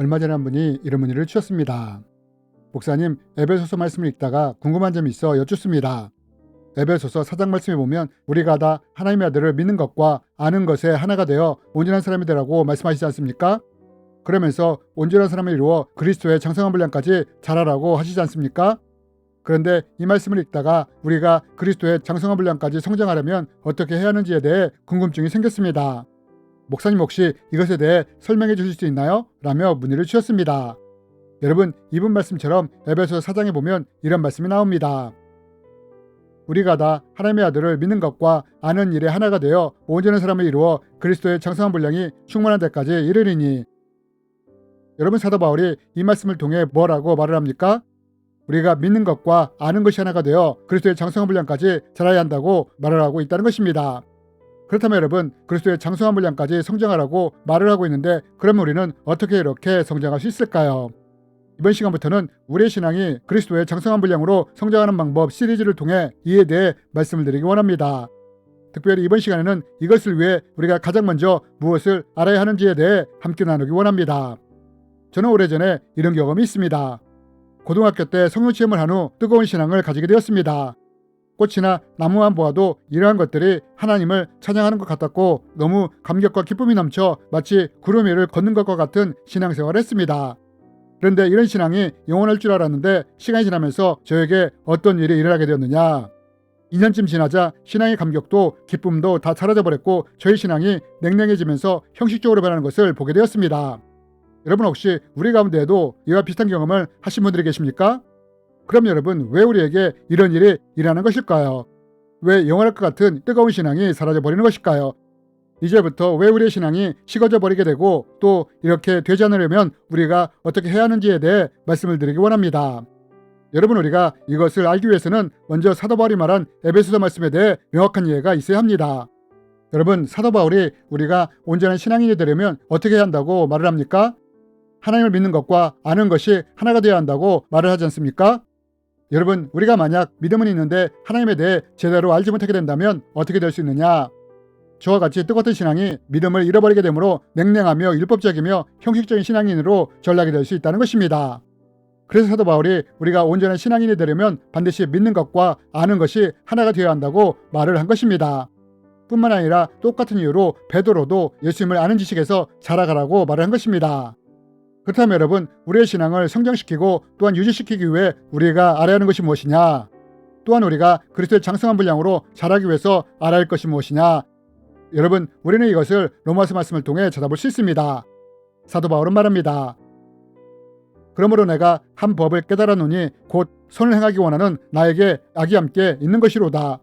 얼마 전에 한 분이 이런 문의를 주셨습니다. 목사님, 에베소서 말씀을 읽다가 궁금한 점이 있어 여쭙습니다. 에베소서 4장 말씀에 보면 우리가 다 하나님의 아들을 믿는 것과 아는 것에 하나가 되어 온전한 사람이 되라고 말씀하시지 않습니까? 그러면서 온전한 사람을 이루어 그리스도의 장성한 분량까지 자라라고 하시지 않습니까? 그런데 이 말씀을 읽다가 우리가 그리스도의 장성한 분량까지 성장하려면 어떻게 해야 하는지에 대해 궁금증이 생겼습니다. 목사님 혹시 이것에 대해 설명해 주실 수 있나요? 라며 문의를 주셨습니다. 여러분, 이분 말씀처럼 에베소서 4장에 보면 이런 말씀이 나옵니다. 우리가 다 하나님의 아들을 믿는 것과 아는 일에 하나가 되어 온전한 사람을 이루어 그리스도의 장성한 분량이 충만한 데까지 이르리니. 여러분, 사도 바울이 이 말씀을 통해 뭐라고 말을 합니까? 우리가 믿는 것과 아는 것이 하나가 되어 그리스도의 장성한 분량까지 자라야 한다고 말을 하고 있다는 것입니다. 그렇다면 여러분, 그리스도의 장성한 분량까지 성장하라고 말을 하고 있는데 그러면 우리는 어떻게 이렇게 성장할 수 있을까요? 이번 시간부터는 우리의 신앙이 그리스도의 장성한 분량으로 성장하는 방법 시리즈를 통해 이에 대해 말씀을 드리기 원합니다. 특별히 이번 시간에는 이것을 위해 우리가 가장 먼저 무엇을 알아야 하는지에 대해 함께 나누기 원합니다. 저는 오래전에 이런 경험이 있습니다. 고등학교 때 성령체험을 한 후 뜨거운 신앙을 가지게 되었습니다. 꽃이나 나무만 보아도 이러한 것들이 하나님을 찬양하는 것 같았고 너무 감격과 기쁨이 넘쳐 마치 구름 위를 걷는 것과 같은 신앙생활을 했습니다. 그런데 이런 신앙이 영원할 줄 알았는데 시간이 지나면서 저에게 어떤 일이 일어나게 되었느냐. 2년쯤 지나자 신앙의 감격도 기쁨도 다 사라져버렸고 저희 신앙이 냉랭해지면서 형식적으로 변하는 것을 보게 되었습니다. 여러분 혹시 우리 가운데에도 이와 비슷한 경험을 하신 분들이 계십니까? 그럼 여러분, 왜 우리에게 이런 일이 일어나는 것일까요? 왜 영원할 것 같은 뜨거운 신앙이 사라져버리는 것일까요? 이제부터 왜 우리의 신앙이 식어져 버리게 되고 또 이렇게 되지 않으려면 우리가 어떻게 해야 하는지에 대해 말씀을 드리기 원합니다. 여러분, 우리가 이것을 알기 위해서는 먼저 사도 바울이 말한 에베소서 말씀에 대해 명확한 이해가 있어야 합니다. 여러분, 사도 바울이 우리가 온전한 신앙인이 되려면 어떻게 해야 한다고 말을 합니까? 하나님을 믿는 것과 아는 것이 하나가 되어야 한다고 말을 하지 않습니까? 여러분, 우리가 만약 믿음은 있는데 하나님에 대해 제대로 알지 못하게 된다면 어떻게 될 수 있느냐? 저와 같이 뜨거운 신앙이 믿음을 잃어버리게 되므로 냉랭하며 율법적이며 형식적인 신앙인으로 전락이 될 수 있다는 것입니다. 그래서 사도 바울이 우리가 온전한 신앙인이 되려면 반드시 믿는 것과 아는 것이 하나가 되어야 한다고 말을 한 것입니다. 뿐만 아니라 똑같은 이유로 베드로도 예수님을 아는 지식에서 자라가라고 말을 한 것입니다. 그렇다면 여러분, 우리의 신앙을 성장시키고 또한 유지시키기 위해 우리가 알아야 하는 것이 무엇이냐? 또한 우리가 그리스도의 장성한 분량으로 자라기 위해서 알아야 할 것이 무엇이냐? 여러분, 우리는 이것을 로마서 말씀을 통해 찾아볼 수 있습니다. 사도 바울은 말합니다. 그러므로 내가 한 법을 깨달았노니 곧 선을 행하기 원하는 나에게 악이 함께 있는 것이로다.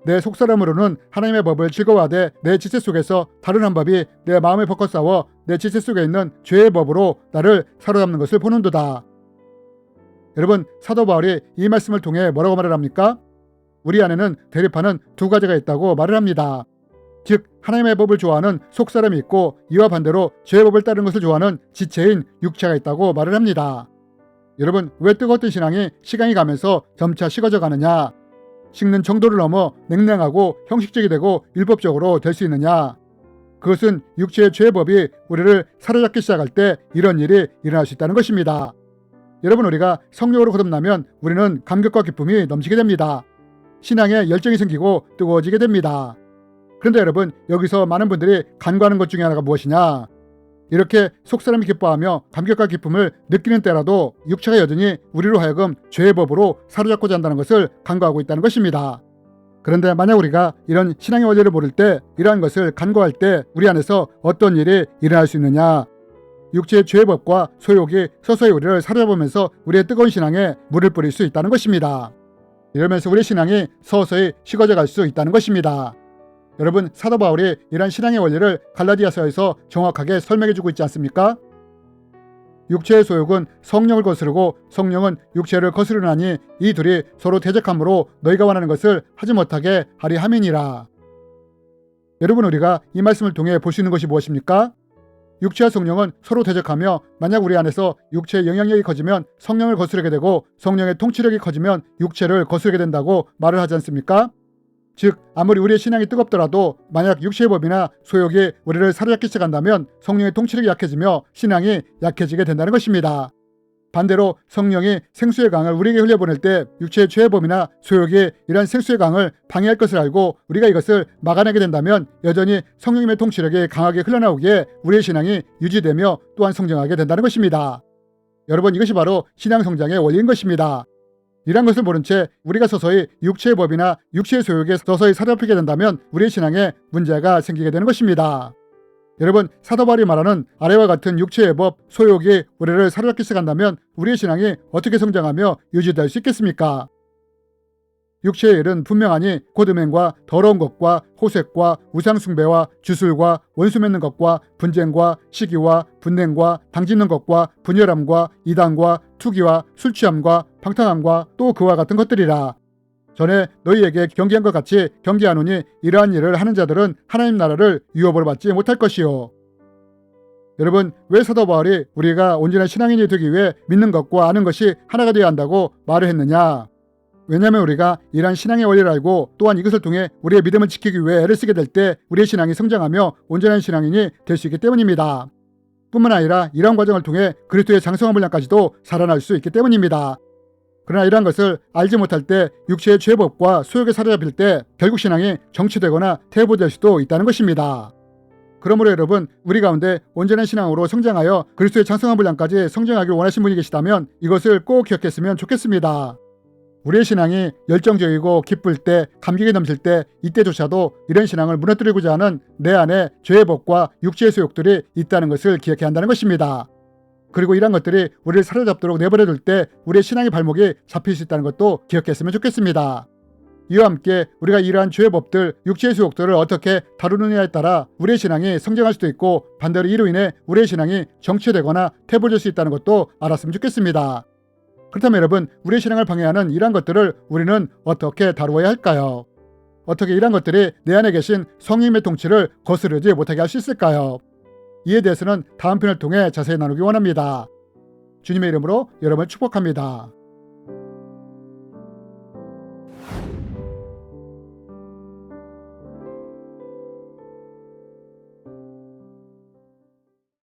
내 속사람으로는 하나님의 법을 즐거워하되 내 지체 속에서 다른 한 법이 내 마음에 벅어 싸워 내 지체 속에 있는 죄의 법으로 나를 사로잡는 것을 보는도다. 여러분, 사도 바울이 이 말씀을 통해 뭐라고 말을 합니까? 우리 안에는 대립하는 두 가지가 있다고 말을 합니다. 즉 하나님의 법을 좋아하는 속사람이 있고 이와 반대로 죄의 법을 따르는 것을 좋아하는 지체인 육체가 있다고 말을 합니다. 여러분, 왜 뜨거웠던 신앙이 시간이 가면서 점차 식어져 가느냐? 식는 정도를 넘어 냉랭하고 형식적이 되고 율법적으로 될 수 있느냐? 그것은 육체의 죄의 법이 우리를 사로잡기 시작할 때 이런 일이 일어날 수 있다는 것입니다. 여러분, 우리가 성령으로 거듭나면 우리는 감격과 기쁨이 넘치게 됩니다. 신앙에 열정이 생기고 뜨거워지게 됩니다. 그런데 여러분, 여기서 많은 분들이 간과하는 것 중에 하나가 무엇이냐? 이렇게 속사람이 기뻐하며 감격과 기쁨을 느끼는 때라도 육체가 여전히 우리로 하여금 죄의 법으로 사로잡고자 한다는 것을 간과하고 있다는 것입니다. 그런데 만약 우리가 이런 신앙의 원리를 모를 때, 이러한 것을 간과할 때 우리 안에서 어떤 일이 일어날 수 있느냐? 육체의 죄의 법과 소욕이 서서히 우리를 사로잡으면서 우리의 뜨거운 신앙에 물을 뿌릴 수 있다는 것입니다. 이러면서 우리의 신앙이 서서히 식어져 갈 수 있다는 것입니다. 여러분, 사도 바울이 이러한 신앙의 원리를 갈라디아서에서 정확하게 설명해주고 있지 않습니까? 육체의 소욕은 성령을 거스르고 성령은 육체를 거스르나니 이 둘이 서로 대적함으로 너희가 원하는 것을 하지 못하게 하리 함이니라. 여러분, 우리가 이 말씀을 통해 볼 수 있는 것이 무엇입니까? 육체와 성령은 서로 대적하며 만약 우리 안에서 육체의 영향력이 커지면 성령을 거스르게 되고 성령의 통치력이 커지면 육체를 거스르게 된다고 말을 하지 않습니까? 즉 아무리 우리의 신앙이 뜨겁더라도 만약 육체의 법이나 소욕이 우리를 사로잡기 시작한다면 성령의 통치력이 약해지며 신앙이 약해지게 된다는 것입니다. 반대로 성령이 생수의 강을 우리에게 흘려보낼 때 육체의 죄의 법이나 소욕이 이러한 생수의 강을 방해할 것을 알고 우리가 이것을 막아내게 된다면 여전히 성령님의 통치력이 강하게 흘러나오기에 우리의 신앙이 유지되며 또한 성장하게 된다는 것입니다. 여러분, 이것이 바로 신앙 성장의 원리인 것입니다. 이런 것을 모른 채 우리가 서서히 육체의 법이나 육체의 소욕에 서서히 사로잡히게 된다면 우리의 신앙에 문제가 생기게 되는 것입니다. 여러분, 사도 바울이 말하는 아래와 같은 육체의 법, 소욕이 우리를 사로잡기 시작한다면 우리의 신앙이 어떻게 성장하며 유지될 수 있겠습니까? 육체의 일은 분명하니 곧 음행과 더러운 것과 호색과 우상숭배와 주술과 원수 맺는 것과 분쟁과 시기와 분냉과 당짓는 것과 분열함과 이단과 투기와 술취함과 방탕함과 또 그와 같은 것들이라. 전에 너희에게 경계한 것 같이 경계하노니 이러한 일을 하는 자들은 하나님 나라를 유업으로 받지 못할 것이요. 여러분, 왜 사도 바울이 우리가 온전한 신앙인이 되기 위해 믿는 것과 아는 것이 하나가 되어야 한다고 말을 했느냐? 왜냐하면 우리가 이러한 신앙의 원리를 알고 또한 이것을 통해 우리의 믿음을 지키기 위해 애를 쓰게 될 때 우리의 신앙이 성장하며 온전한 신앙인이 될 수 있기 때문입니다. 뿐만 아니라 이러한 과정을 통해 그리스도의 장성한 분량까지도 살아날 수 있기 때문입니다. 그러나 이러한 것을 알지 못할 때 육체의 죄법과 소욕에 사로잡힐 때 결국 신앙이 정치되거나 퇴보될 수도 있다는 것입니다. 그러므로 여러분, 우리 가운데 온전한 신앙으로 성장하여 그리스도의 장성한 분량까지 성장하길 원하시는 분이 계시다면 이것을 꼭 기억했으면 좋겠습니다. 우리의 신앙이 열정적이고 기쁠 때, 감격이 넘칠 때, 이때조차도 이런 신앙을 무너뜨리고자 하는 내 안에 죄의 법과 육체의 소욕들이 있다는 것을 기억해야 한다는 것입니다. 그리고 이런 것들이 우리를 사로잡도록 내버려둘 때 우리의 신앙의 발목이 잡힐 수 있다는 것도 기억했으면 좋겠습니다. 이와 함께 우리가 이러한 죄의 법들, 육체의 소욕들을 어떻게 다루느냐에 따라 우리의 신앙이 성장할 수도 있고 반대로 이로 인해 우리의 신앙이 정체되거나 퇴보될 수 있다는 것도 알았으면 좋겠습니다. 그렇다면 여러분, 우리의 신앙을 방해하는 이러한 것들을 우리는 어떻게 다루어야 할까요? 어떻게 이러한 것들이 내 안에 계신 성령님의 통치를 거스르지 못하게 할 수 있을까요? 이에 대해서는 다음 편을 통해 자세히 나누기 원합니다. 주님의 이름으로 여러분을 축복합니다.